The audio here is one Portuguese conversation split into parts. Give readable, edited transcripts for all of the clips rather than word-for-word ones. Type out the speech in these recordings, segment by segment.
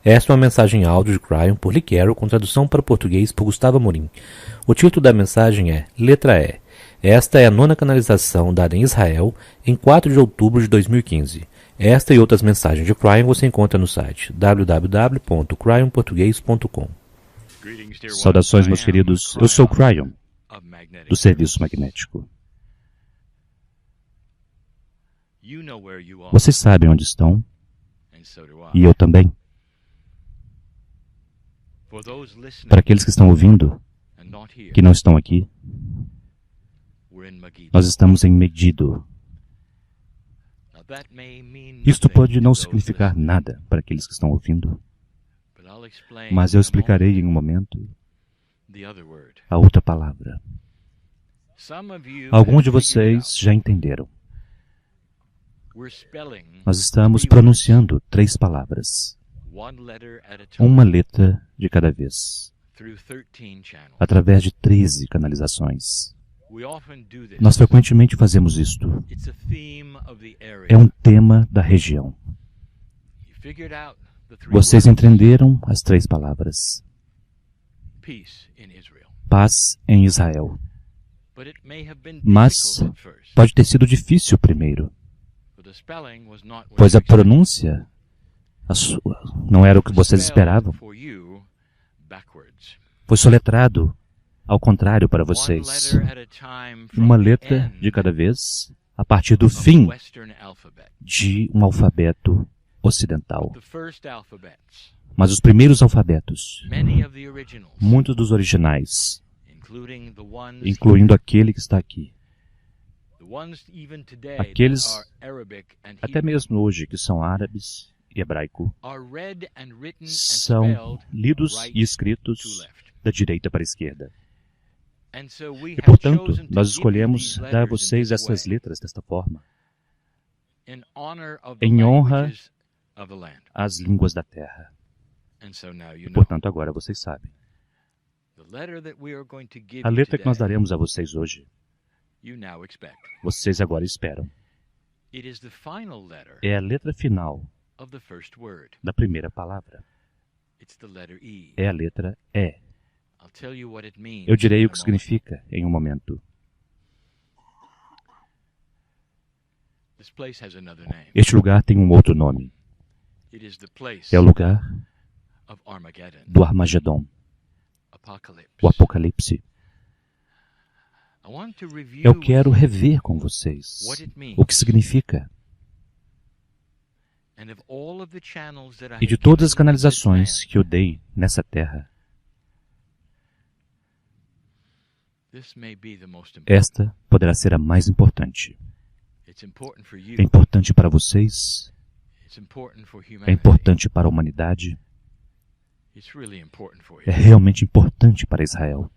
Esta é uma mensagem áudio de Cryon por Lee Carroll com tradução para o português por Gustavo Amorim. O título da mensagem é Letra E. Esta é a 9ª canalização dada em Israel em 4 de outubro de 2015. Esta e outras mensagens de Cryon você encontra no site www.cryonportugues.com. Saudações, meus queridos. Eu sou Cryon, do Serviço Magnético. Vocês sabem onde estão, e eu também. Para aqueles que estão ouvindo, que não estão aqui, nós estamos em Megiddo. Isto pode não significar nada para aqueles que estão ouvindo, mas eu explicarei em um momento a outra palavra. Alguns de vocês já entenderam. Nós estamos pronunciando 3 palavras, uma letra de cada vez, através de 13 canalizações. Nós frequentemente fazemos isto. É um tema da região. Vocês entenderam as 3 palavras. Paz em Israel. Mas pode ter sido difícil primeiro, pois a pronúncia não era o que vocês esperavam. Foi soletrado ao contrário para vocês. Uma letra de cada vez, a partir do fim de um alfabeto ocidental. Mas os primeiros alfabetos, muitos dos originais, incluindo aquele que está aqui, aqueles, até mesmo hoje, que são árabes e hebraico, são lidos e escritos da direita para a esquerda. E, portanto, nós escolhemos dar a vocês essas letras desta forma, em honra às línguas da terra. E, portanto, agora vocês sabem. A letra que nós daremos a vocês hoje, vocês agora esperam. É a letra final da primeira palavra. É a letra E. Eu direi o que significa em um momento. Este lugar tem um outro nome. É o lugar do Armagedon, o Apocalipse. Eu quero rever com vocês o que significa. E de todas as canalizações que eu dei nessa terra, esta poderá ser a mais importante. É importante para vocês, é importante para a humanidade, é realmente importante para Israel.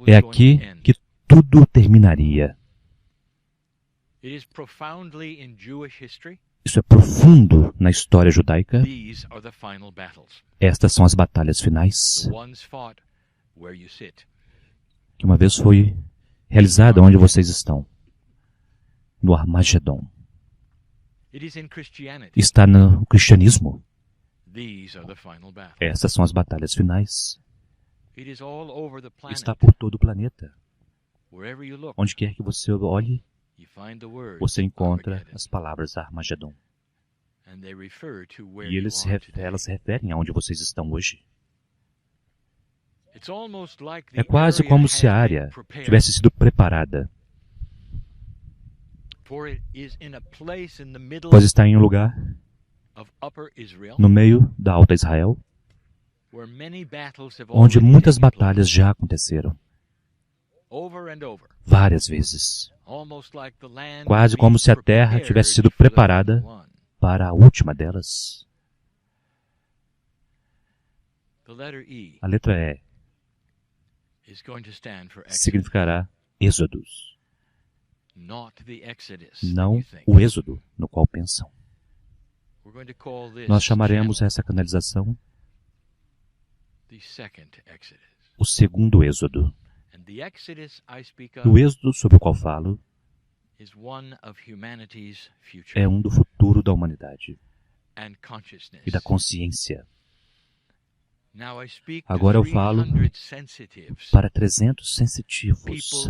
É aqui que tudo terminaria. Isso é profundo na história judaica. Estas são as batalhas finais, que uma vez foi realizada onde vocês estão, no Armagedon. Está no cristianismo. Essas são as batalhas finais. Está por todo o planeta. Onde quer que você olhe, você encontra as palavras Armagedon. E elas se referem aonde vocês estão hoje. É quase como se a área tivesse sido preparada, pois está em um lugar no meio da Alta Israel, onde muitas batalhas já aconteceram, várias vezes, quase como se a terra tivesse sido preparada para a última delas. A letra E significará Êxodos, não o êxodo no qual pensam. Nós chamaremos essa canalização o segundo êxodo. O êxodo sobre o qual falo é um do futuro da humanidade. e da consciência. Agora eu falo para 300 sensitivos,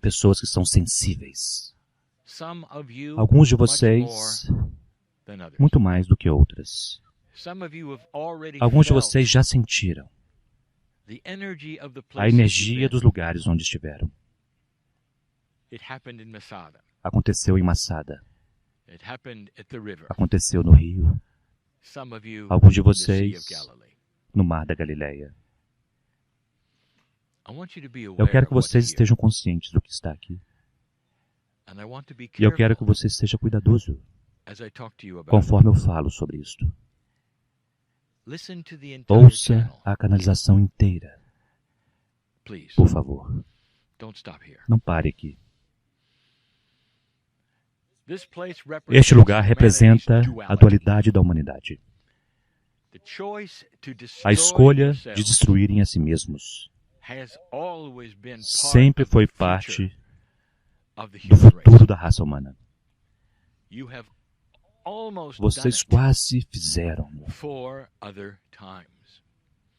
pessoas que são sensíveis. Alguns de vocês, muito mais do que outras. Alguns de vocês já sentiram a energia dos lugares onde estiveram. Aconteceu em Masada. Aconteceu no Rio. Alguns de vocês no Mar da Galileia. Eu quero que vocês estejam conscientes do que está aqui. E eu quero que você seja cuidadoso conforme eu falo sobre isto. Ouça a canalização inteira. Por favor. Não pare aqui. Este lugar representa a dualidade da humanidade. A escolha de destruírem a si mesmos sempre foi parte do futuro da raça humana. Vocês quase fizeram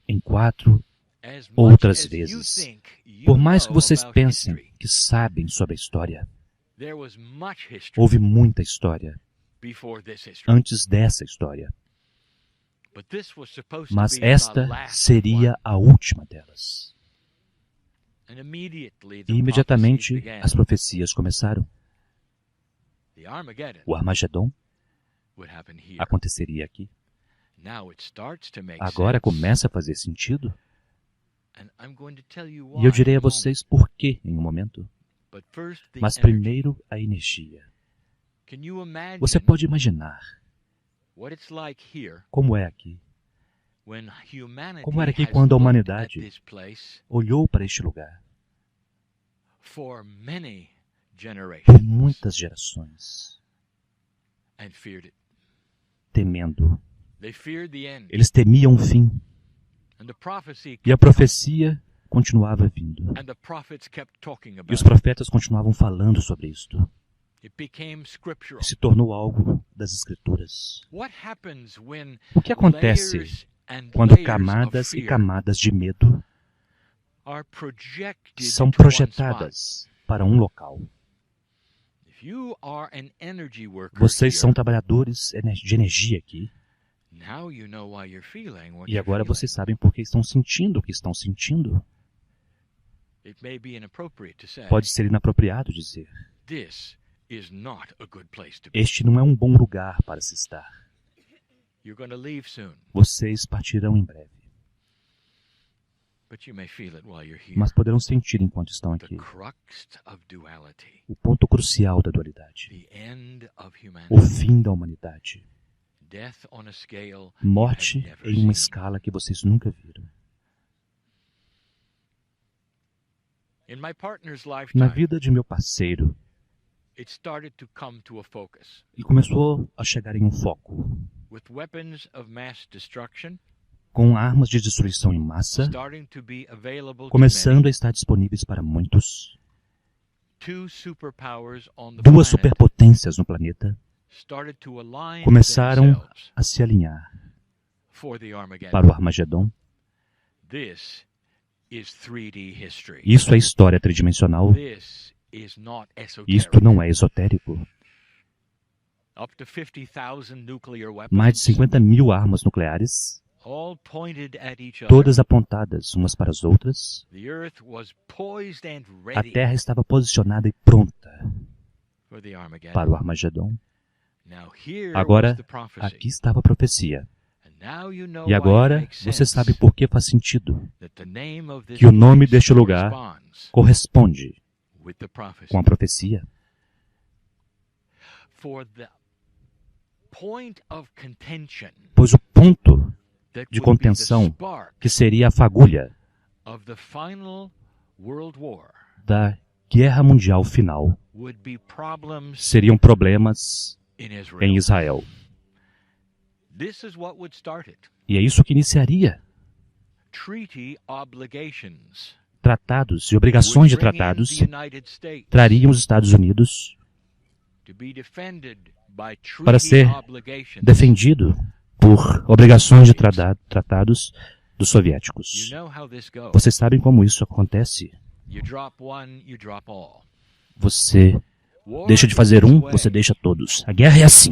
em 4 outras vezes. Por mais que vocês pensem que sabem sobre a história, houve muita história antes dessa história. Mas esta seria a última delas. E imediatamente as profecias começaram. O Armagedon aconteceria aqui. Agora começa a fazer sentido. E eu direi a vocês por quê em um momento. Mas primeiro a energia. Você pode imaginar como é aqui. Como era aqui quando a humanidade olhou para este lugar por muitas gerações, temendo. Eles temiam o fim. E a profecia continuava vindo. E os profetas continuavam falando sobre isto. E se tornou algo das Escrituras. O que acontece quando camadas e camadas de medo são projetadas para um local? Vocês são trabalhadores de energia aqui. E agora vocês sabem por que estão sentindo o que estão sentindo. Pode ser inapropriado dizer: este não é um bom lugar para se estar. Vocês partirão em breve. Mas poderão sentir enquanto estão aqui o ponto crucial da dualidade, o fim da humanidade, morte em uma escala que vocês nunca viram. Na vida de meu parceiro, ele começou a chegar em um foco, com armas de destruição em massa, começando a estar disponíveis para muitos. 2 superpotências no planeta começaram a se alinhar para o Armagedon. Isso é história tridimensional. Isto não é esotérico. Mais de 50 mil armas nucleares, todas apontadas umas para as outras. A Terra estava posicionada e pronta para o Armagedon. Agora, aqui estava a profecia. E agora, você sabe por que faz sentido que o nome deste lugar corresponde com a profecia. Pois o ponto de contenção, que seria a fagulha da Guerra Mundial Final, seriam problemas em Israel. E é isso que iniciaria. Tratados e obrigações de tratados trariam os Estados Unidos para ser defendido por obrigações de tratados dos soviéticos. Vocês sabem como isso acontece. Você deixa de fazer um, você deixa todos. A guerra é assim.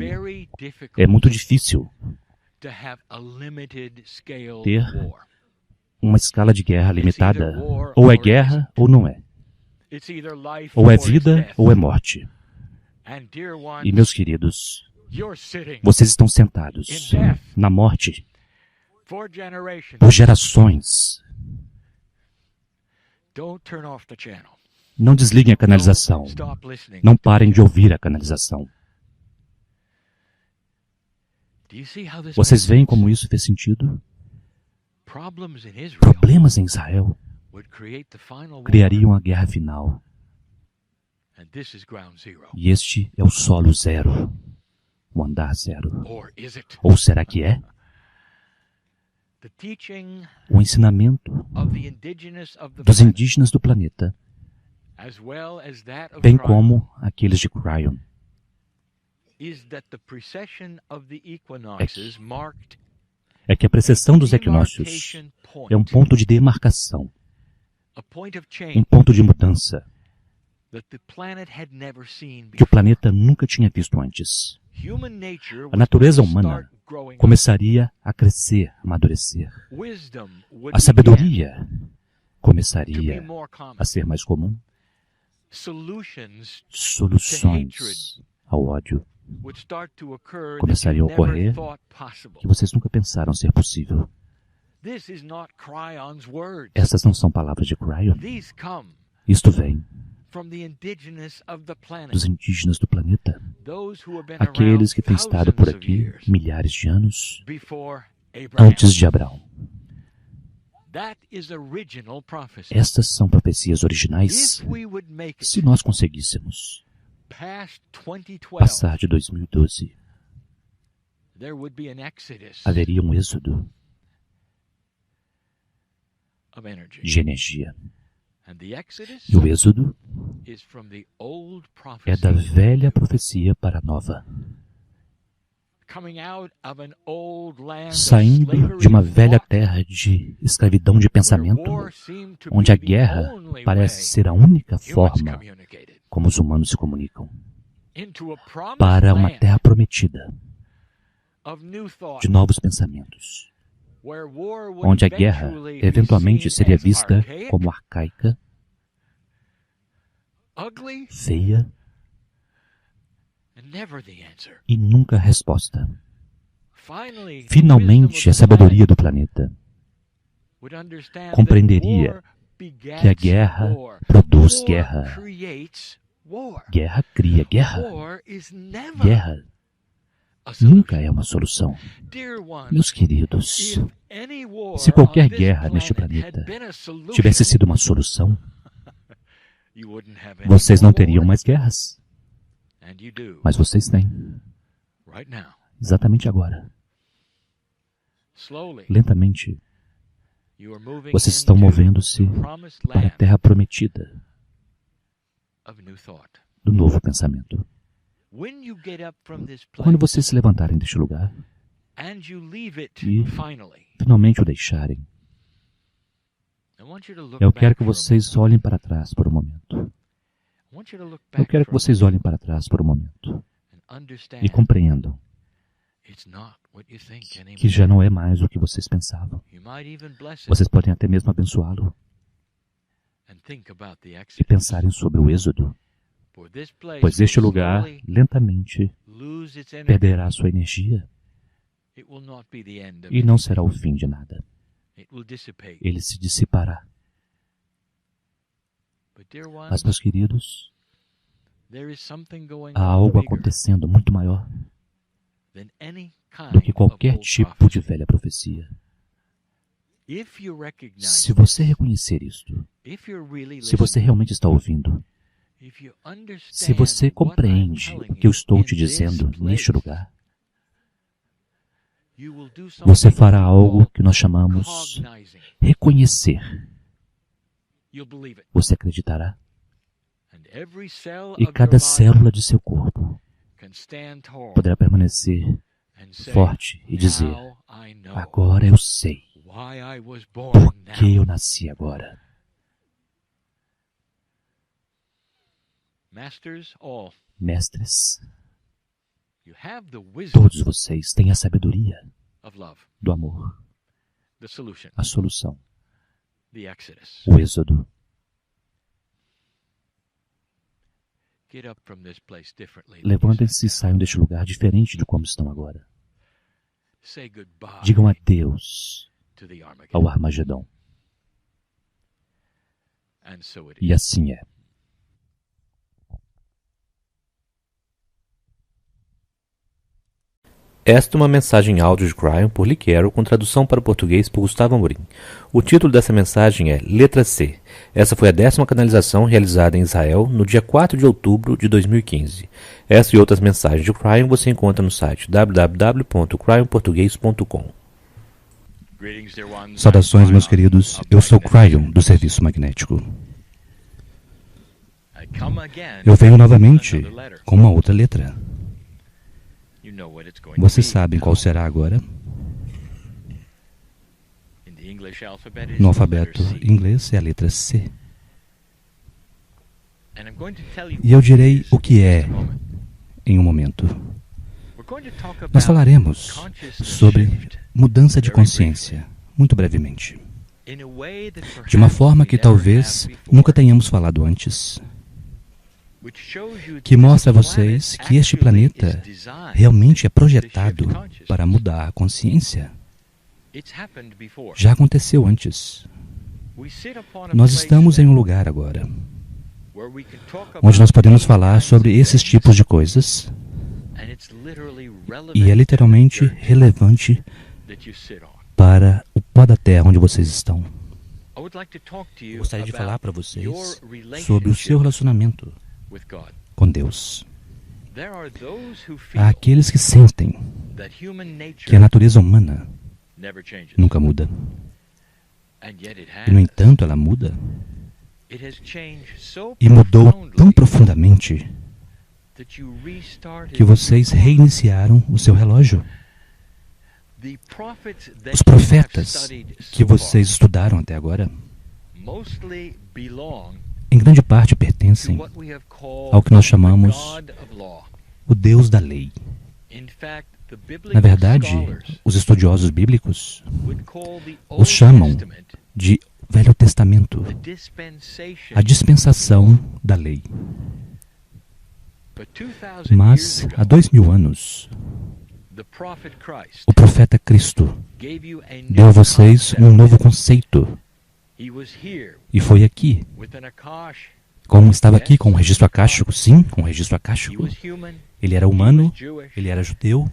É muito difícil ter uma escala de guerra limitada. Ou é guerra ou não é. Ou é vida ou é morte. E, meus queridos, vocês estão sentados na morte por gerações. Não desliguem a canalização. Não parem de ouvir a canalização. Vocês veem como isso fez sentido? Problemas em Israel criariam a guerra final. E este é o solo zero, o andar zero. Ou será que é? O ensinamento dos indígenas do planeta, bem como aqueles de Cryon, é que a precessão dos equinócios é um ponto de demarcação, um ponto de mudança que o planeta nunca tinha visto antes. A natureza humana começaria a crescer, a amadurecer. A sabedoria começaria a ser mais comum. Soluções ao ódio começariam a ocorrer que vocês nunca pensaram ser possível. Essas não são palavras de Cryon. Isto vem dos indígenas do planeta, aqueles que têm estado por aqui milhares de anos antes de Abraão. Estas são profecias originais. Se nós conseguíssemos passar de 2012, haveria um êxodo de energia. E o êxodo é da velha profecia para a nova. Saindo de uma velha terra de escravidão de pensamento, onde a guerra parece ser a única forma como os humanos se comunicam, para uma terra prometida de novos pensamentos, onde a guerra eventualmente seria vista como arcaica, feia e nunca a resposta. Finalmente, a sabedoria do planeta compreenderia que a guerra produz guerra. Guerra cria guerra. Guerra nunca é uma solução. Meus queridos, se qualquer guerra neste planeta tivesse sido uma solução, vocês não teriam mais guerras. Mas vocês têm. Exatamente agora. Lentamente, vocês estão movendo-se para a terra prometida do novo pensamento. Quando vocês se levantarem deste lugar e finalmente o deixarem, eu quero que vocês olhem para trás por um momento. Eu quero que vocês olhem para trás por um momento e compreendam que já não é mais o que vocês pensavam. Vocês podem até mesmo abençoá-lo e pensarem sobre o êxodo, pois este lugar lentamente perderá sua energia e não será o fim de nada. Ele se dissipará. Mas, meus queridos, há algo acontecendo muito maior do que qualquer tipo de velha profecia. Se você reconhecer isto, se você realmente está ouvindo, se você compreende o que eu estou te dizendo neste lugar, você fará algo que nós chamamos reconhecer. Você acreditará. E cada célula de seu corpo poderá permanecer forte e dizer: agora eu sei por que eu nasci agora. Mestres, todos vocês têm a sabedoria do amor, a solução, o êxodo. Levantem-se e saiam deste lugar diferente de como estão agora. Digam adeus ao Armagedon. E assim é. Esta é uma mensagem áudio de Cryon por Lee Carroll com tradução para o português por Gustavo Amorim. O título dessa mensagem é Letra C. Essa foi a 10ª canalização realizada em Israel no dia 4 de outubro de 2015. Essa e outras mensagens de Cryon você encontra no site www.cryonportugues.com. Saudações, meus queridos. Eu sou Cryon, do Serviço Magnético. Eu venho novamente com uma outra letra. Vocês sabem qual será agora? No alfabeto inglês é a letra C. E eu direi o que é em um momento. Nós falaremos sobre mudança de consciência, muito brevemente. De uma forma que talvez nunca tenhamos falado antes. Que mostra a vocês que este planeta realmente é projetado para mudar a consciência. Já aconteceu antes. Nós estamos em um lugar agora, onde nós podemos falar sobre esses tipos de coisas, e é literalmente relevante para o pó da terra onde vocês estão. Eu gostaria de falar para vocês sobre o seu relacionamento com Deus. Há aqueles que sentem que a natureza humana nunca muda. E, no entanto, ela muda. E mudou tão profundamente que vocês reiniciaram o seu relógio. Os profetas que vocês estudaram até agora, em grande parte pertencem ao que nós chamamos o Deus da lei. Na verdade, os estudiosos bíblicos os chamam de Velho Testamento, a dispensação da lei. Mas, há 2000 anos, o profeta Cristo deu a vocês um novo conceito. E foi aqui, como estava aqui com um registro acástico, sim, com um registro acástico. Ele era humano, ele era judeu,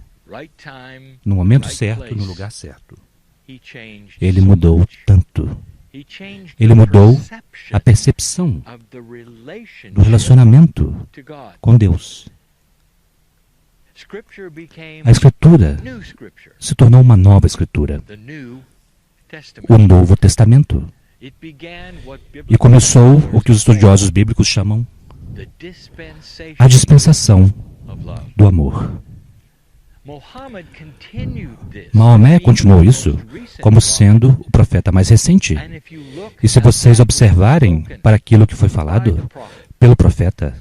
no momento certo, no lugar certo. Ele mudou tanto. Ele mudou a percepção do relacionamento com Deus. A Escritura se tornou uma nova Escritura, o Novo Testamento. E começou o que os estudiosos bíblicos chamam a dispensação do amor. Maomé continuou isso como sendo o profeta mais recente. E se vocês observarem para aquilo que foi falado pelo profeta,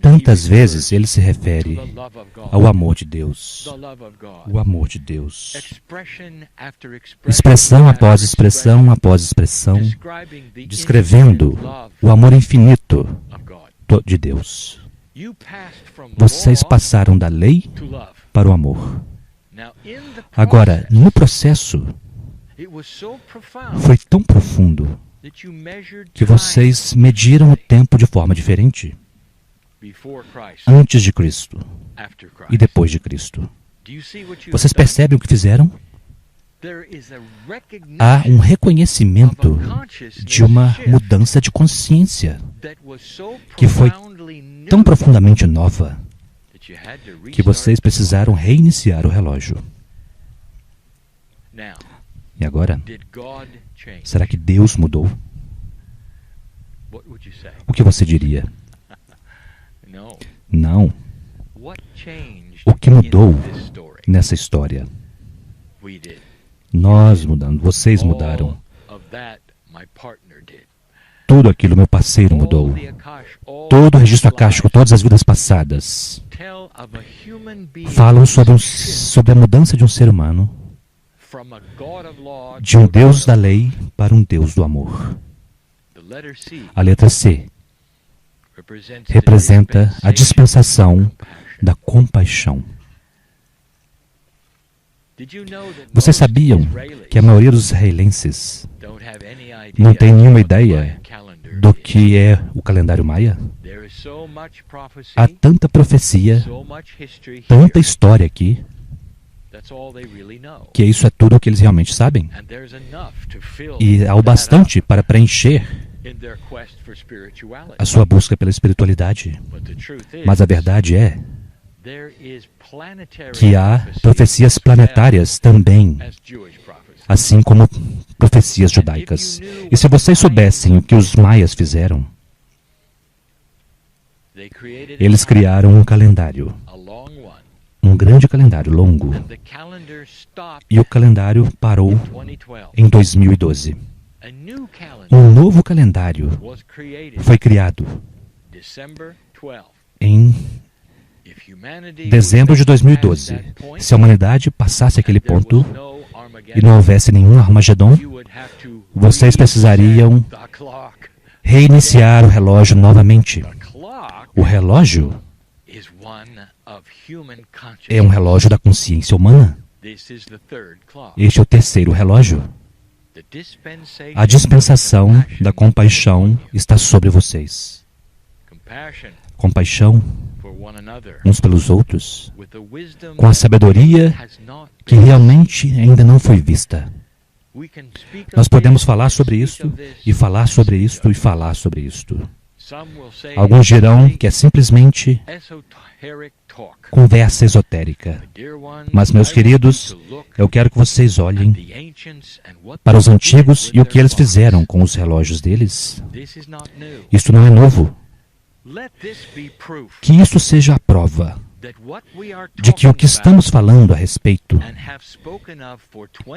tantas vezes ele se refere ao amor de Deus. O amor de Deus. Expressão após expressão após expressão, descrevendo o amor infinito de Deus. Vocês passaram da lei para o amor. Agora, no processo, foi tão profundo que vocês mediram o tempo de forma diferente, antes de Cristo e depois de Cristo. Vocês percebem o que fizeram? Há um reconhecimento de uma mudança de consciência que foi tão profundamente nova que vocês precisaram reiniciar o relógio. E agora, será que Deus mudou? O que você diria? Não. O que mudou nessa história? Nós mudamos, vocês mudaram. Tudo aquilo meu parceiro mudou. Todo o registro akáshico, todas as vidas passadas falam sobre a mudança de um ser humano, de um Deus da lei para um Deus do amor. A letra C representa a dispensação da compaixão. Vocês sabiam que a maioria dos israelenses não tem nenhuma ideia do que é o calendário maia? Há tanta profecia, tanta história aqui, que isso é tudo o que eles realmente sabem. E há o bastante para preencher a sua busca pela espiritualidade. Mas a verdade é que há profecias planetárias também, assim como profecias judaicas. E se vocês soubessem o que os maias fizeram, eles criaram um calendário, um grande calendário longo, e o calendário parou em 2012. Um novo calendário foi criado em dezembro de 2012. Se a humanidade passasse aquele ponto e não houvesse nenhum Armagedon, vocês precisariam reiniciar o relógio novamente. O relógio é um relógio da consciência humana. Este é o terceiro relógio. A dispensação da compaixão está sobre vocês. Compaixão uns pelos outros, com a sabedoria que realmente ainda não foi vista. Nós podemos falar sobre isto, e falar sobre isto, e falar sobre isto. Alguns dirão que é simplesmente conversa esotérica. Mas, meus queridos, eu quero que vocês olhem para os antigos e o que eles fizeram com os relógios deles. Isto não é novo. Que isso seja a prova de que o que estamos falando a respeito,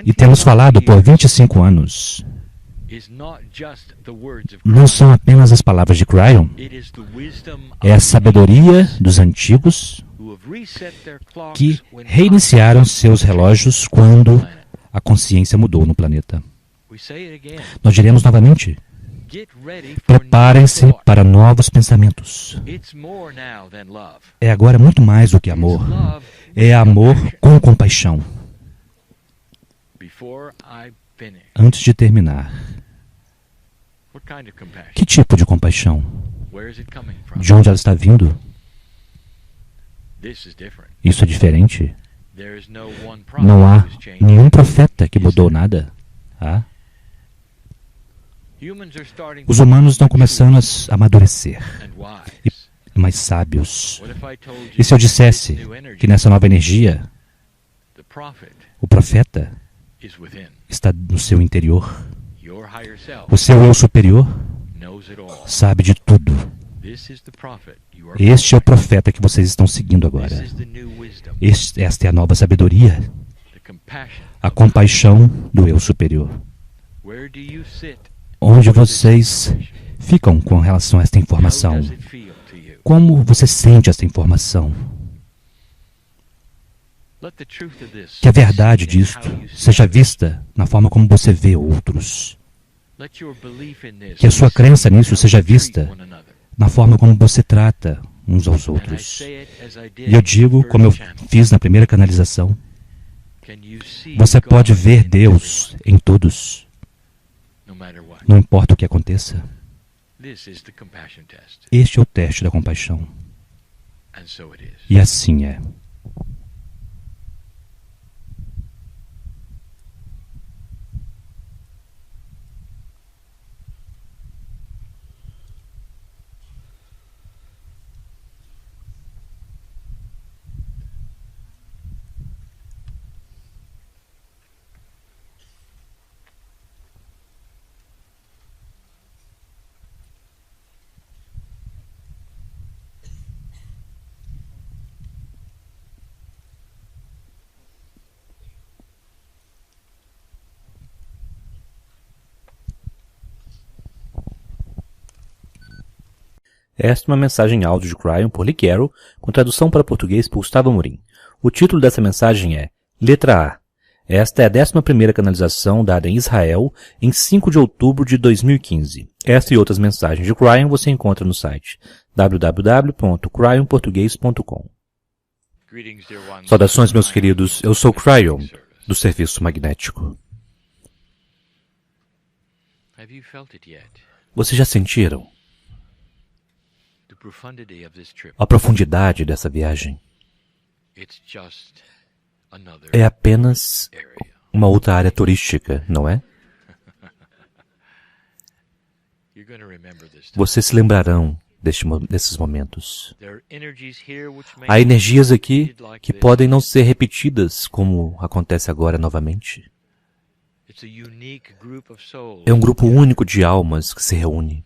e temos falado por 25 anos, não são apenas as palavras de Cryon, é a sabedoria dos antigos que reiniciaram seus relógios quando a consciência mudou no planeta. Nós diremos novamente: preparem-se para novos pensamentos. É agora muito mais do que amor. É amor com compaixão. Antes de terminar, que tipo de compaixão? De onde ela está vindo? Isso é diferente. Não há nenhum profeta que mudou nada. Os humanos estão começando a amadurecer e mais sábios. E se eu dissesse que nessa nova energia, o profeta está no seu interior? O seu eu superior sabe de tudo. Este é o profeta que vocês estão seguindo agora. Esta é a nova sabedoria, a compaixão do eu superior. Onde vocês ficam com relação a esta informação? Como você sente esta informação? Que a verdade disto seja vista na forma como você vê outros. Que a sua crença nisso seja vista na forma como você trata uns aos outros. E eu digo, como eu fiz na primeira canalização, você pode ver Deus em todos, não importa o que aconteça. Este é o teste da compaixão. E assim é. Esta é uma mensagem áudio de Cryon por Lee Carroll, com tradução para português por Gustavo Amorim. O título dessa mensagem é Letra A. Esta é a 11ª canalização dada em Israel em 5 de outubro de 2015. Esta e outras mensagens de Cryon você encontra no site www.cryonportugues.com. Saudações, meus queridos. Eu sou Cryon, do Serviço Magnético. Vocês já sentiram a profundidade dessa viagem? É apenas uma outra área turística, não é? Vocês se lembrarão desses momentos. Há energias aqui que podem não ser repetidas como acontece agora novamente. É um grupo único de almas que se reúne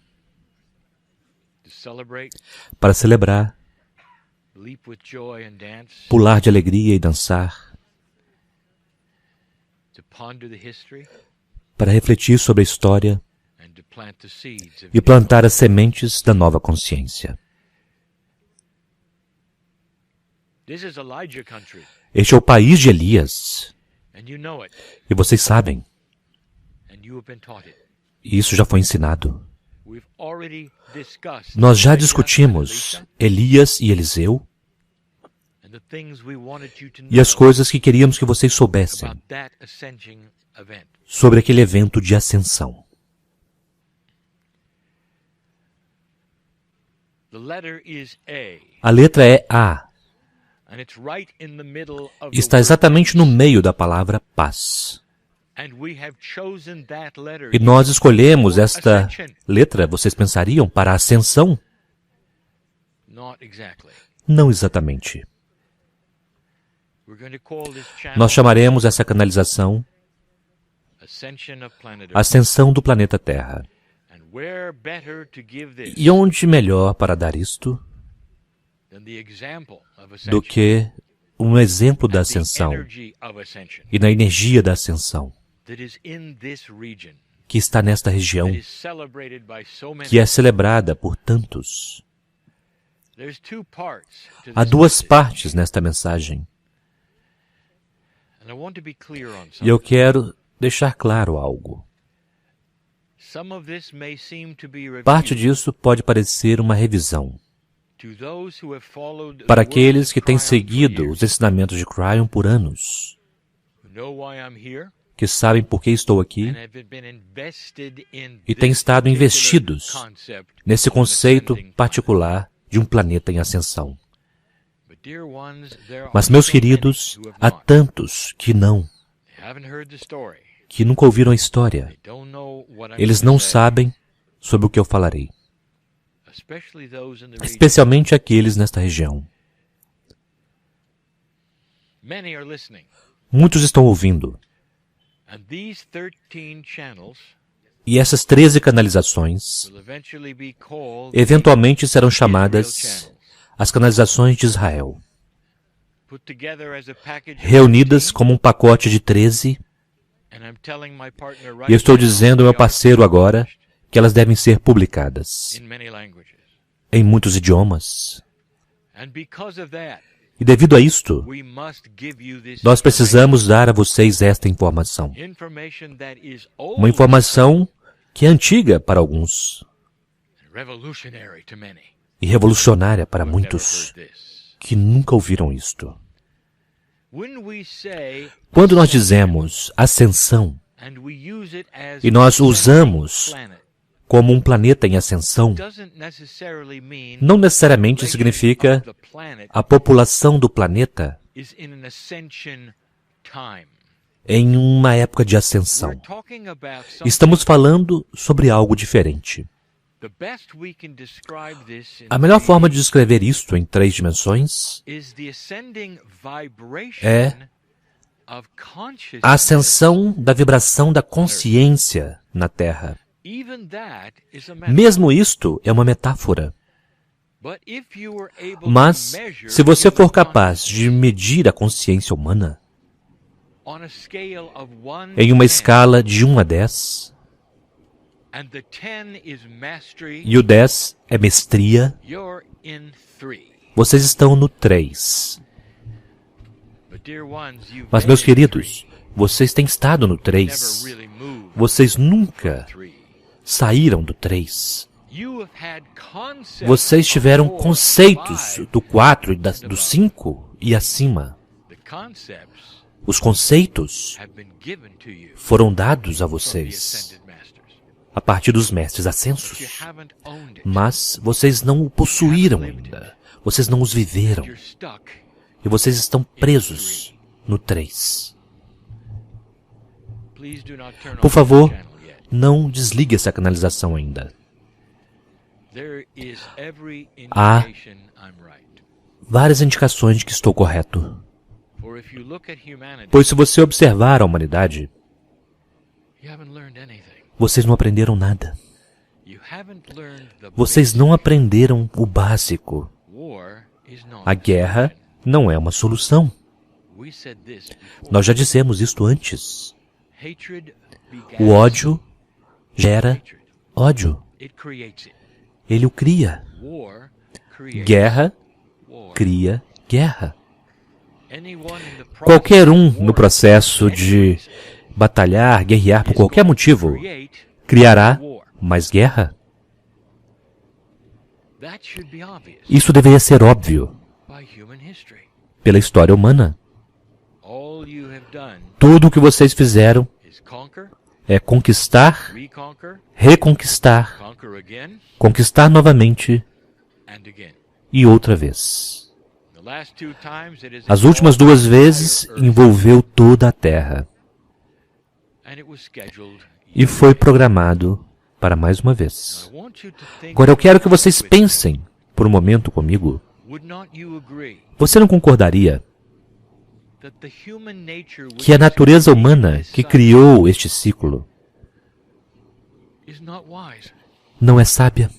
para celebrar, pular de alegria e dançar, para refletir sobre a história e plantar as sementes da nova consciência. Este é o país de Elias, e vocês sabem, e isso já foi ensinado. Nós já discutimos Elias e Eliseu e as coisas que queríamos que vocês soubessem sobre aquele evento de ascensão. A letra é A. Está exatamente no meio da palavra paz. E nós escolhemos esta letra, vocês pensariam, para a ascensão? Não exatamente. Nós chamaremos essa canalização Ascensão do Planeta Terra. E onde melhor para dar isto do que um exemplo da ascensão e na energia da ascensão que está nesta região, que é celebrada por tantos. Há duas partes nesta mensagem. E eu quero deixar claro algo. Parte disso pode parecer uma revisão. Para aqueles que têm seguido os ensinamentos de Cryon por anos, que sabem por que estou aqui e têm estado investidos nesse conceito particular de um planeta em ascensão. Mas, meus queridos, há tantos que nunca ouviram a história. Eles não sabem sobre o que eu falarei. Especialmente aqueles nesta região. Muitos estão ouvindo. E essas 13 canalizações eventualmente serão chamadas as canalizações de Israel, reunidas como um pacote de 13. E eu estou dizendo ao meu parceiro agora que elas devem ser publicadas em muitos idiomas. E devido a isto, nós precisamos dar a vocês esta informação. Uma informação que é antiga para alguns e revolucionária para muitos que nunca ouviram isto. Quando nós dizemos ascensão e nós usamos como um planeta em ascensão, não necessariamente significa a população do planeta em uma época de ascensão. Estamos falando sobre algo diferente. A melhor forma de descrever isto em 3 dimensões é a ascensão da vibração da consciência na Terra. Mesmo isto é uma metáfora. Mas, se você for capaz de medir a consciência humana em uma escala de 1 a 10, E o 10 é mestria. Vocês estão no 3. Mas, meus queridos, vocês têm estado no 3. Vocês nunca saíram do 3. Vocês tiveram conceitos do 4 e do 5 e acima. Os conceitos foram dados a vocês a partir dos mestres ascensos. Mas vocês não o possuíram ainda. Vocês não os viveram. E vocês estão presos no 3. Por favor, não desligue essa canalização ainda. Há várias indicações de que estou correto. Pois se você observar a humanidade, vocês não aprenderam nada. Vocês não aprenderam o básico. A guerra não é uma solução. Nós já dissemos isto antes. O ódio gera ódio. Ele o cria. Guerra cria guerra. Qualquer um no processo de batalhar, guerrear por qualquer motivo, criará mais guerra. Isso deveria ser óbvio pela história humana. Tudo o que vocês fizeram é conquistar, reconquistar, conquistar novamente e outra vez. As últimas 2 vezes envolveu toda a Terra e foi programado para mais uma vez. Agora eu quero que vocês pensem por um momento comigo. Você não concordaria que a natureza humana que criou este ciclo não é sábia?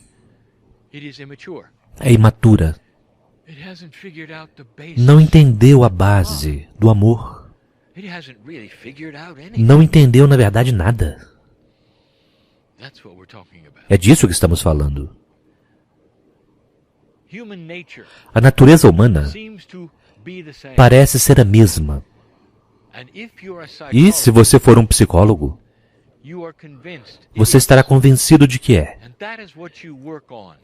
É imatura. Não entendeu a base do amor. Não entendeu, na verdade, nada. É disso que estamos falando. A natureza humana parece ser a mesma. E se você for um psicólogo, você estará convencido de que é.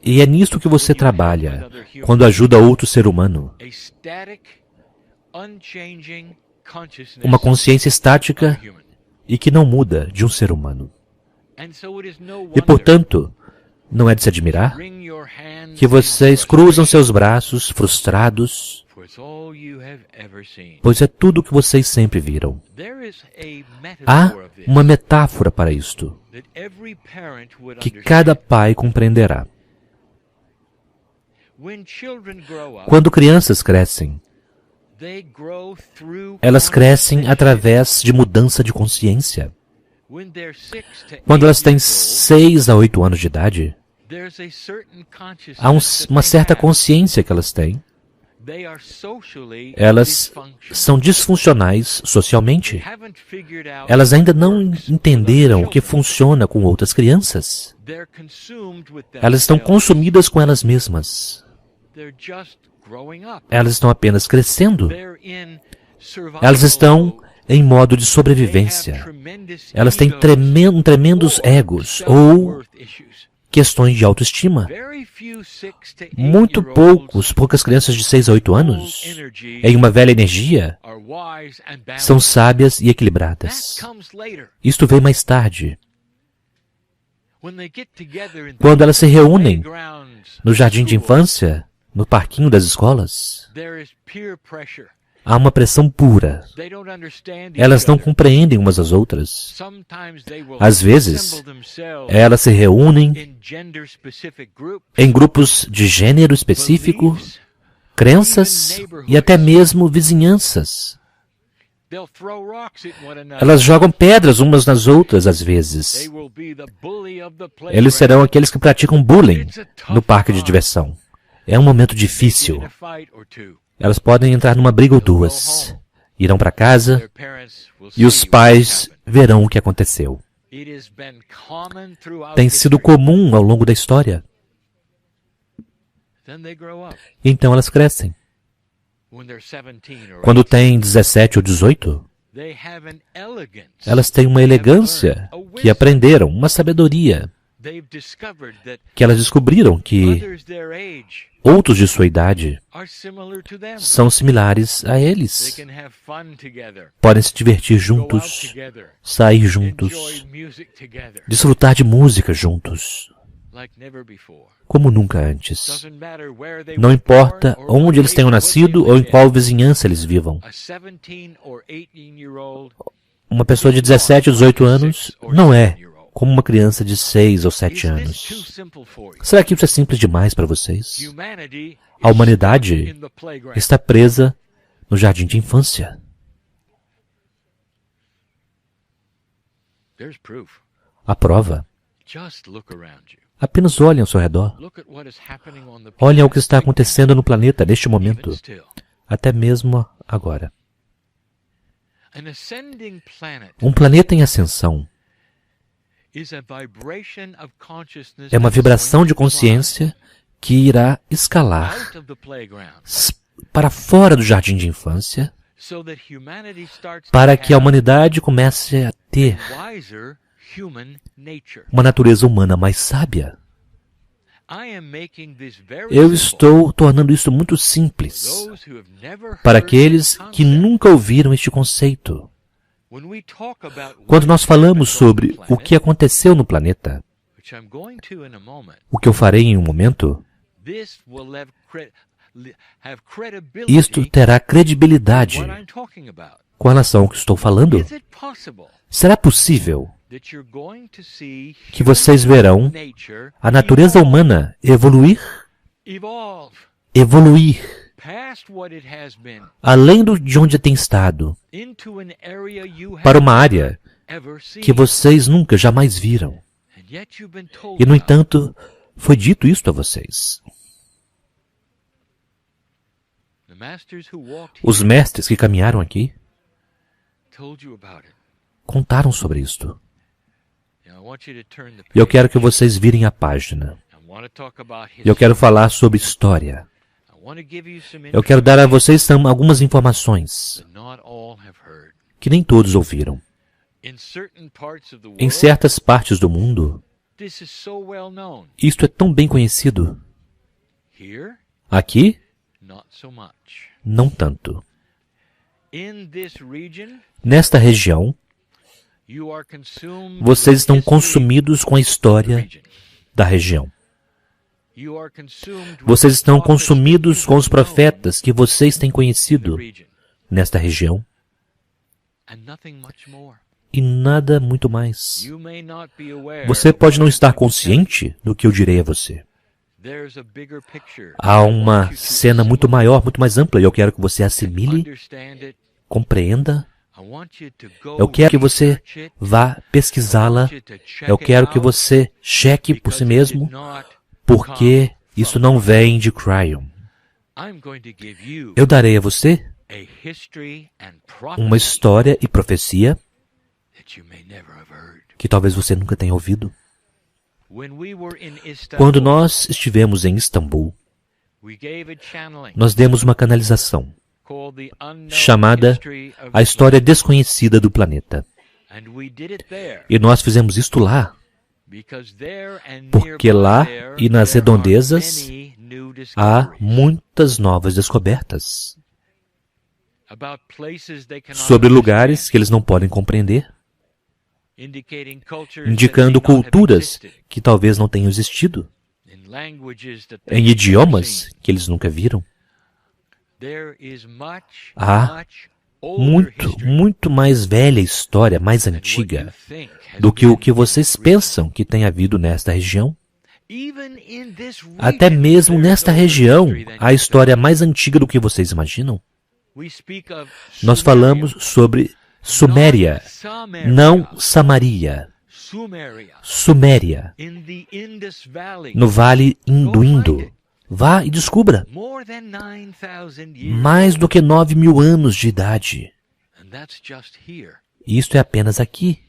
E é nisto que você trabalha quando ajuda outro ser humano. Uma consciência estática e que não muda de um ser humano. E, portanto, não é de se admirar que vocês cruzam seus braços frustrados, pois é tudo o que vocês sempre viram. Há uma metáfora para isto, que cada pai compreenderá. Quando crianças crescem, elas crescem através de mudança de consciência. Quando elas têm 6 a 8 anos de idade, há uma certa consciência que elas têm. Elas são disfuncionais socialmente. Elas ainda não entenderam o que funciona com outras crianças. Elas estão consumidas com elas mesmas. Elas estão apenas crescendo. Elas estão em modo de sobrevivência. Elas têm tremendos egos ou questões de autoestima. Muito poucas crianças de 6 a 8 anos, em uma velha energia, são sábias e equilibradas. Isto vem mais tarde. Quando elas se reúnem no jardim de infância, no parquinho das escolas, há uma pressão pura. Elas não compreendem umas às outras. Às vezes, elas se reúnem em grupos de gênero específico, crenças e até mesmo vizinhanças. Elas jogam pedras umas nas outras às vezes. Eles serão aqueles que praticam bullying no parque de diversão. É um momento difícil. Elas podem entrar numa briga ou 2. Irão para casa e os pais verão o que aconteceu. Tem sido comum ao longo da história. Então elas crescem. Quando têm 17 ou 18, elas têm uma elegância que aprenderam, uma sabedoria, que elas descobriram que outros de sua idade são similares a eles. Podem se divertir juntos, sair juntos, desfrutar de música juntos, como nunca antes. Não importa onde eles tenham nascido ou em qual vizinhança eles vivam. Uma pessoa de 17 ou 18 anos não é como uma criança de 6 ou 7 anos. Será que isso é simples demais para vocês? A humanidade está presa no jardim de infância. A prova. Apenas olhem ao seu redor. Olhem o que está acontecendo no planeta neste momento, até mesmo agora. Um planeta em ascensão é uma vibração de consciência que irá escalar para fora do jardim de infância, para que a humanidade comece a ter uma natureza humana mais sábia. Eu estou tornando isso muito simples para aqueles que nunca ouviram este conceito. Quando nós falamos sobre o que aconteceu no planeta, o que eu farei em um momento, isto terá credibilidade com relação ao que estou falando. Será possível que vocês verão a natureza humana evoluir além de onde tem estado, para uma área que vocês nunca jamais viram. E, no entanto, foi dito isto a vocês. Os mestres que caminharam aqui contaram sobre isto. E eu quero que vocês virem a página. Eu quero falar sobre história. Eu quero dar a vocês algumas informações que nem todos ouviram. Em certas partes do mundo, isto é tão bem conhecido. Aqui, não tanto. Nesta região, vocês estão consumidos com a história da região. Vocês estão consumidos com os profetas que vocês têm conhecido nesta região. E nada muito mais. Você pode não estar consciente do que eu direi a você. Há uma cena muito maior, muito mais ampla, e eu quero que você assimile, compreenda. Eu quero que você vá pesquisá-la. Eu quero que você cheque por si mesmo, porque isso não vem de Cryon. Eu darei a você uma história e profecia que talvez você nunca tenha ouvido. Quando nós estivemos em Istambul, nós demos uma canalização chamada A História Desconhecida do Planeta. E nós fizemos isto lá, porque lá e nas redondezas há muitas novas descobertas sobre lugares que eles não podem compreender, indicando culturas que talvez não tenham existido, em idiomas que eles nunca viram. Há muito mais velha história, mais antiga, do que o que vocês pensam que tem havido nesta região. Até mesmo nesta região, há história mais antiga do que vocês imaginam. Nós falamos sobre Suméria, não Samaria. Suméria, no Vale do Indo. Vá e descubra. Mais do que 9.000 anos de idade. E isto é apenas aqui.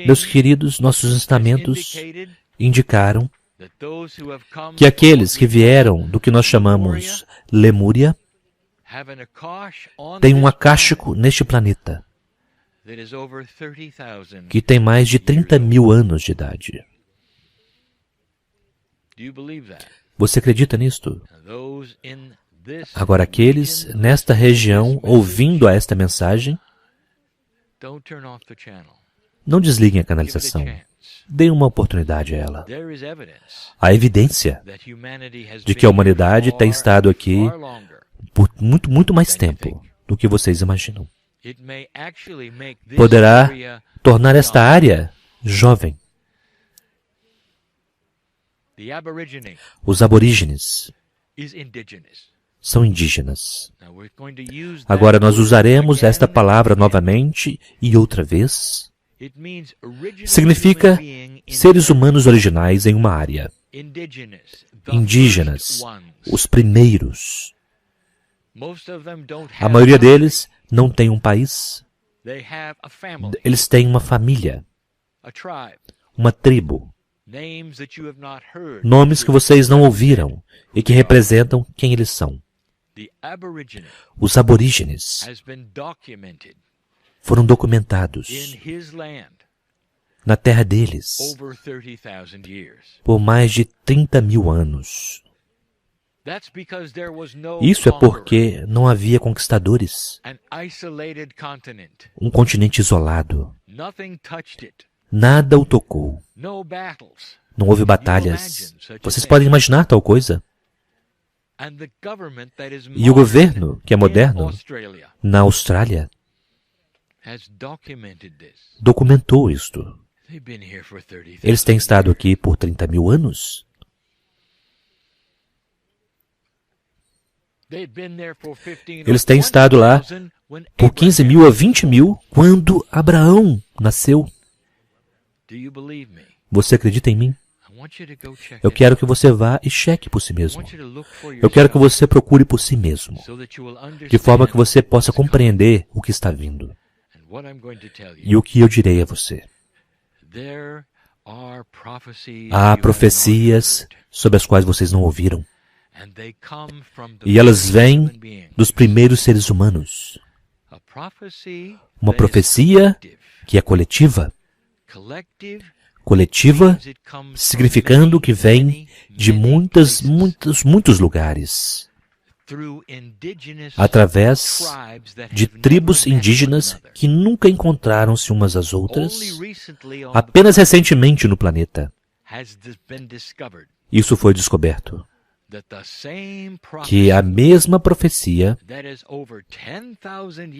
Meus queridos, nossos ensinamentos indicaram que aqueles que vieram do que nós chamamos Lemúria têm um acástico neste planeta que tem mais de 30 mil anos de idade. Você acredita nisto? Agora, aqueles nesta região, ouvindo a esta mensagem, não desliguem a canalização. Deem uma oportunidade a ela. Há evidência de que a humanidade tem estado aqui por muito mais tempo do que vocês imaginam. Poderá tornar esta área jovem. Os aborígenes são indígenas. Agora nós usaremos esta palavra novamente e outra vez. Significa seres humanos originais em uma área. Indígenas, os primeiros. A maioria deles não tem um país. Eles têm uma família, uma tribo. Nomes que vocês não ouviram e que representam quem eles são. Os aborígenes foram documentados na terra deles por mais de 30 mil anos. Isso é porque não havia conquistadores, um continente isolado. Nada o tocou. Não houve batalhas. Vocês podem imaginar tal coisa? E o governo, que é moderno, na Austrália, documentou isto. Eles têm estado aqui por 30 mil anos. Eles têm estado lá por 15 mil a 20 mil quando Abraão nasceu. Você acredita em mim? Eu quero que você vá e cheque por si mesmo. Eu quero que você procure por si mesmo, de forma que você possa compreender o que está vindo. E o que eu direi a você. Há profecias sobre as quais vocês não ouviram. E elas vêm dos primeiros seres humanos. Uma profecia que é coletiva. Coletiva, significando que vem de muitos lugares, através de tribos indígenas que nunca encontraram-se umas às outras, apenas recentemente no planeta. Isso foi descoberto, que a mesma profecia,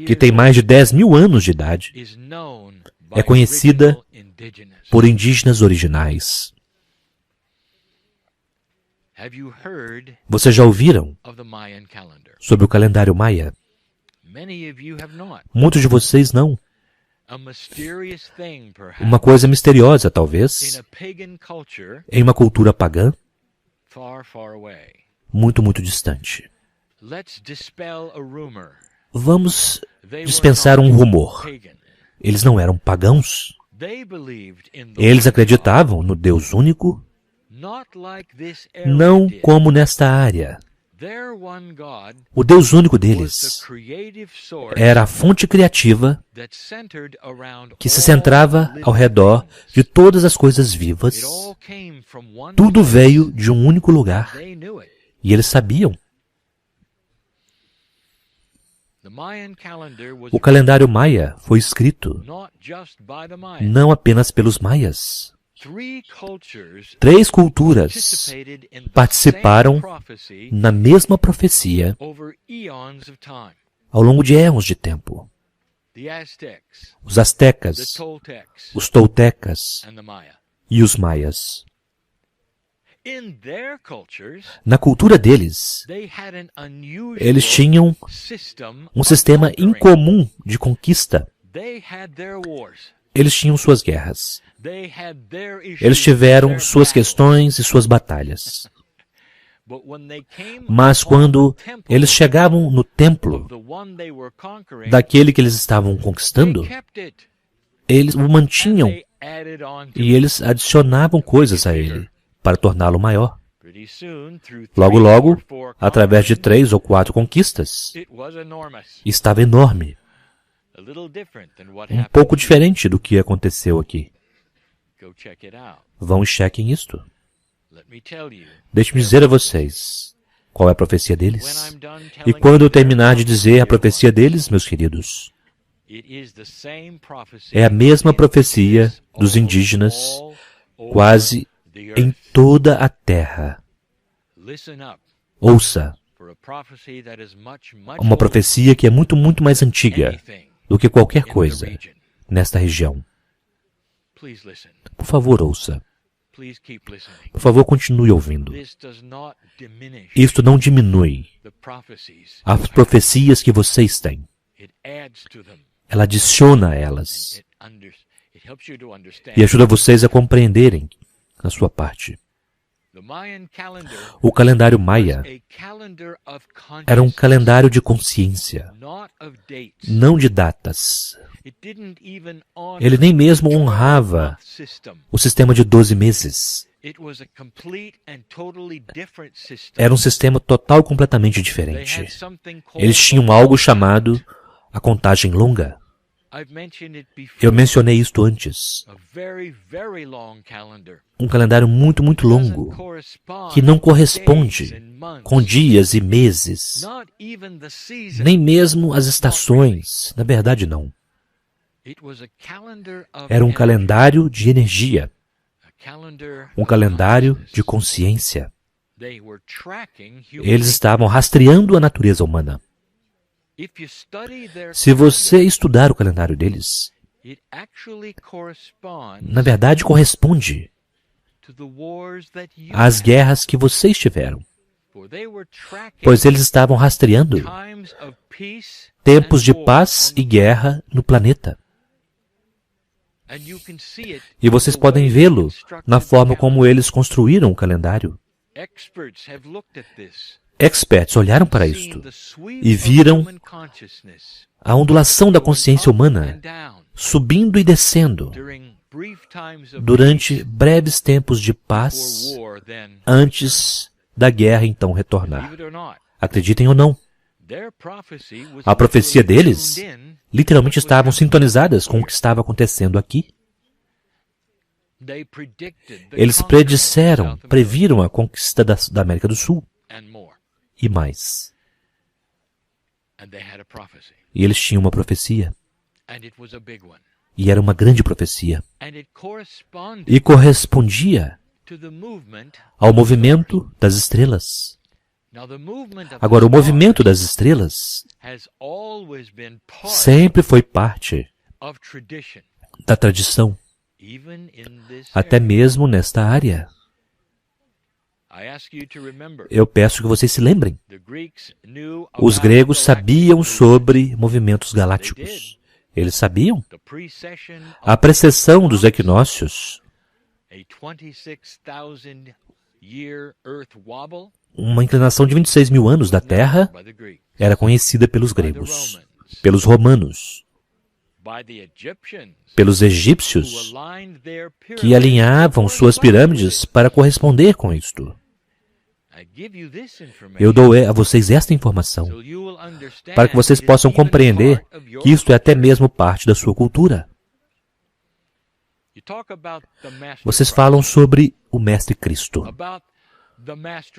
que tem mais de 10 mil anos de idade, é conhecida por indígenas originais. Vocês já ouviram sobre o calendário Maia? Muitos de vocês não. Uma coisa misteriosa, talvez, em uma cultura pagã, muito distante. Vamos dispensar um rumor. Eles não eram pagãos. Eles acreditavam no Deus único, não como nesta área. O Deus único deles era a fonte criativa que se centrava ao redor de todas as coisas vivas. Tudo veio de um único lugar. E eles sabiam. O calendário Maia foi escrito não apenas pelos maias. 3 culturas participaram na mesma profecia ao longo de éons de tempo. Os astecas, os toltecas e os maias. Na cultura deles, eles tinham um sistema incomum de conquista. Eles tinham suas guerras. Eles tiveram suas questões e suas batalhas. Mas quando eles chegavam no templo daquele que eles estavam conquistando, eles o mantinham e eles adicionavam coisas a ele para torná-lo maior. Logo, logo, através de 3 ou 4 conquistas, estava enorme. Um pouco diferente do que aconteceu aqui. Vão e chequem isto. Deixe-me dizer a vocês qual é a profecia deles. E quando eu terminar de dizer a profecia deles, meus queridos, é a mesma profecia dos indígenas quase em toda a terra. Ouça, uma profecia que é muito, muito mais antiga do que qualquer coisa nesta região. Por favor, ouça. Por favor, continue ouvindo. Isto não diminui as profecias que vocês têm. Ela adiciona a elas e ajuda vocês a compreenderem a sua parte. O calendário maia era um calendário de consciência, não de datas. Ele nem mesmo honrava o sistema de 12 meses. Era um sistema total completamente diferente. Eles tinham algo chamado a contagem longa. Eu mencionei isto antes. Um calendário muito, muito longo, que não corresponde com dias e meses, nem mesmo as estações. Na verdade, não. Era um calendário de energia, um calendário de consciência. Eles estavam rastreando a natureza humana. Se você estudar o calendário deles, na verdade corresponde às guerras que vocês tiveram, pois eles estavam rastreando tempos de paz e guerra no planeta. E vocês podem vê-lo na forma como eles construíram o calendário. Experts olharam para isto e viram a ondulação da consciência humana subindo e descendo durante breves tempos de paz antes da guerra então retornar. Acreditem ou não, a profecia deles literalmente estavam sintonizadas com o que estava acontecendo aqui. Eles previram a conquista da América do Sul. E mais. E eles tinham uma profecia. E era uma grande profecia. E correspondia ao movimento das estrelas. Agora, o movimento das estrelas sempre foi parte da tradição, até mesmo nesta área. Eu peço que vocês se lembrem. Os gregos sabiam sobre movimentos galácticos. Eles sabiam. A precessão dos equinócios, uma inclinação de 26 mil anos da Terra, era conhecida pelos gregos, pelos romanos, pelos egípcios, que alinhavam suas pirâmides para corresponder com isto. Eu dou a vocês esta informação para que vocês possam compreender que isto é até mesmo parte da sua cultura. Vocês falam sobre o Mestre Cristo,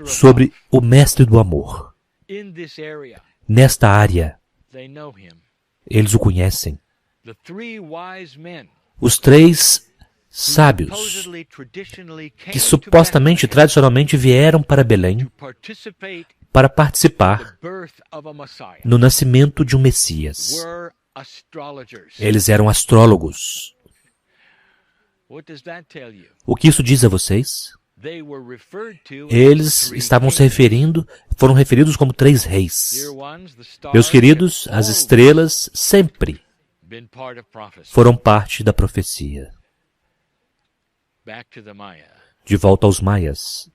sobre o Mestre do Amor. Nesta área, eles o conhecem. Os 3 sábios que supostamente, tradicionalmente, vieram para Belém para participar no nascimento de um Messias. Eles eram astrólogos. O que isso diz a vocês? Eles foram referidos como 3 reis. Meus queridos, as estrelas sempre foram parte da profecia. De volta aos maias.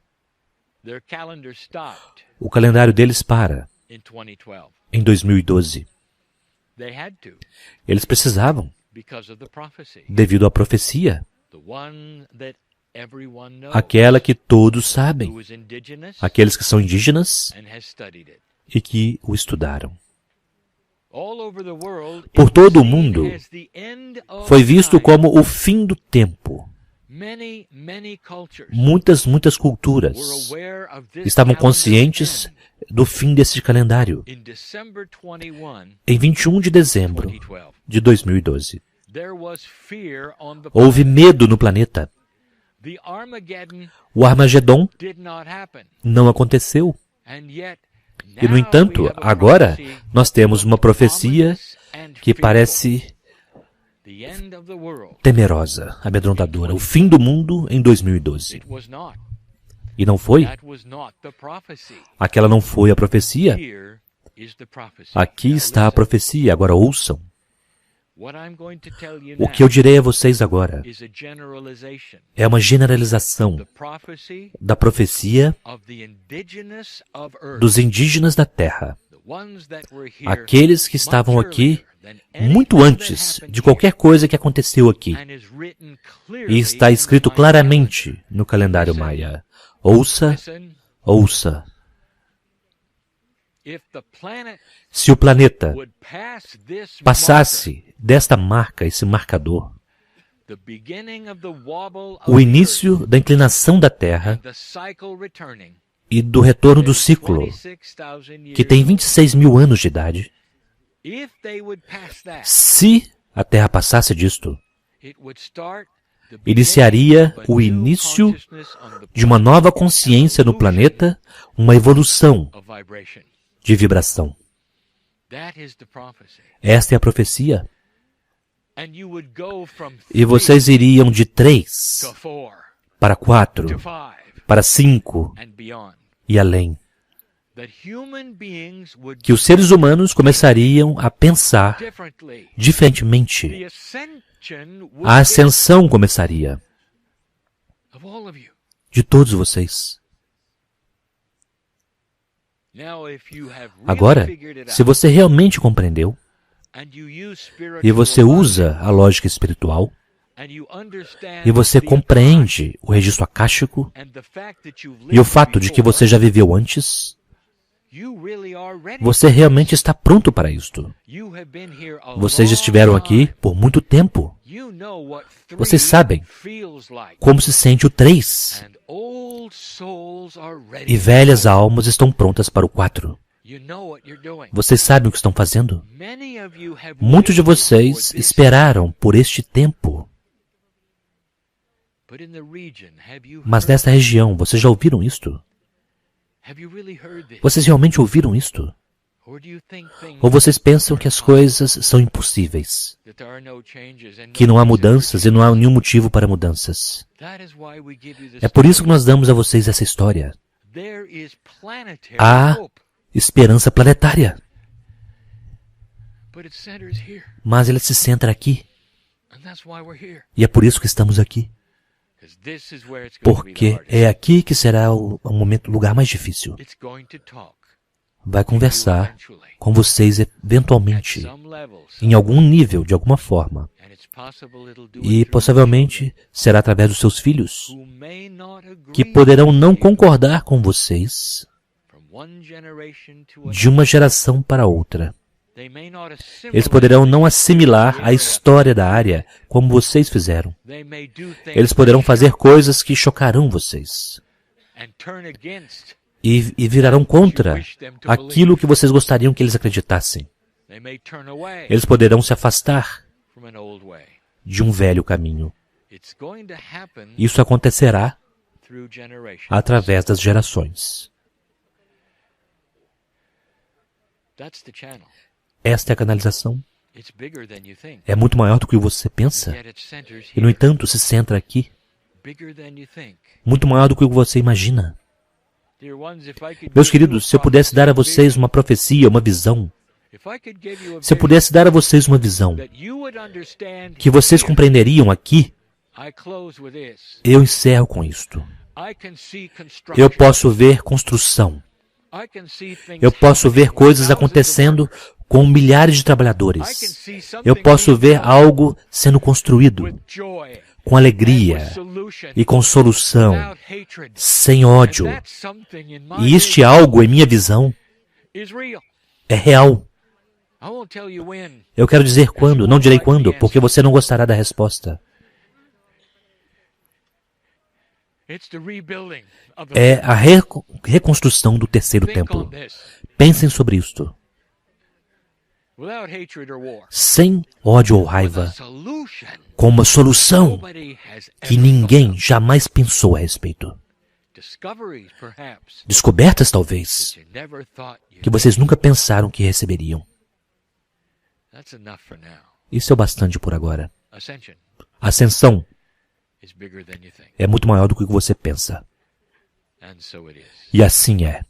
O calendário deles para em 2012. Eles precisavam. devido à profecia, aquela que todos sabem, aqueles que são indígenas e que o estudaram. Por todo o mundo, foi visto como o fim do tempo. Muitas culturas estavam conscientes do fim desse calendário. Em 21 de dezembro de 2012, houve medo no planeta. O Armagedon não aconteceu. E, no entanto, agora nós temos uma profecia que parece temerosa, amedrontadora. O fim do mundo em 2012. E não foi? Aquela não foi a profecia? Aqui está a profecia, agora ouçam. O que eu direi a vocês agora é uma generalização da profecia dos indígenas da Terra, aqueles que estavam aqui muito antes de qualquer coisa que aconteceu aqui. E está escrito claramente no calendário maia. Ouça, ouça. Se o planeta passasse desta marca, esse marcador, o início da inclinação da Terra e do retorno do ciclo, que tem 26 mil anos de idade, se a Terra passasse disto, iniciaria o início de uma nova consciência no planeta, uma evolução de vibração. Esta é a profecia. E vocês iriam de 3 para 4, para 5 e além. Que os seres humanos começariam a pensar diferentemente. A ascensão começaria de todos vocês. Agora, se você realmente compreendeu, e você usa a lógica espiritual, e você compreende o registro akáshico, e o fato de que você já viveu antes, você realmente está pronto para isto. Vocês estiveram aqui por muito tempo. Vocês sabem como se sente o 3. E velhas almas estão prontas para o 4. Vocês sabem o que estão fazendo? Muitos de vocês esperaram por este tempo. Mas nesta região, vocês já ouviram isto? Vocês realmente ouviram isto? Ou vocês pensam que as coisas são impossíveis? Que não há mudanças e não há nenhum motivo para mudanças? É por isso que nós damos a vocês essa história. Há esperança planetária. Mas ela se centra aqui. E é por isso que estamos aqui. Porque é aqui que será o lugar mais difícil. Vai conversar com vocês eventualmente, em algum nível, de alguma forma. E possivelmente será através dos seus filhos, que poderão não concordar com vocês de uma geração para outra. Eles poderão não assimilar a história da área como vocês fizeram. Eles poderão fazer coisas que chocarão vocês. E virarão contra aquilo que vocês gostariam que eles acreditassem. Eles poderão se afastar de um velho caminho. Isso acontecerá através das gerações. Esta é a canalização. É muito maior do que você pensa. E, no entanto, se centra aqui. Muito maior do que você imagina. Meus queridos, se eu pudesse dar a vocês uma profecia, uma visão, se eu pudesse dar a vocês uma visão que vocês compreenderiam aqui, eu encerro com isto. Eu posso ver construção. Eu posso ver coisas acontecendo com milhares de trabalhadores. Eu posso ver algo sendo construído com alegria e com solução, sem ódio. E este algo, em minha visão, é real. Eu quero dizer quando, não direi quando, porque você não gostará da resposta. É a reconstrução do terceiro templo. Pensem sobre isto. Sem ódio ou raiva, com uma solução que ninguém jamais pensou a respeito. Descobertas, talvez, que vocês nunca pensaram que receberiam. Isso é o bastante por agora. A ascensão é muito maior do que você pensa. E assim é.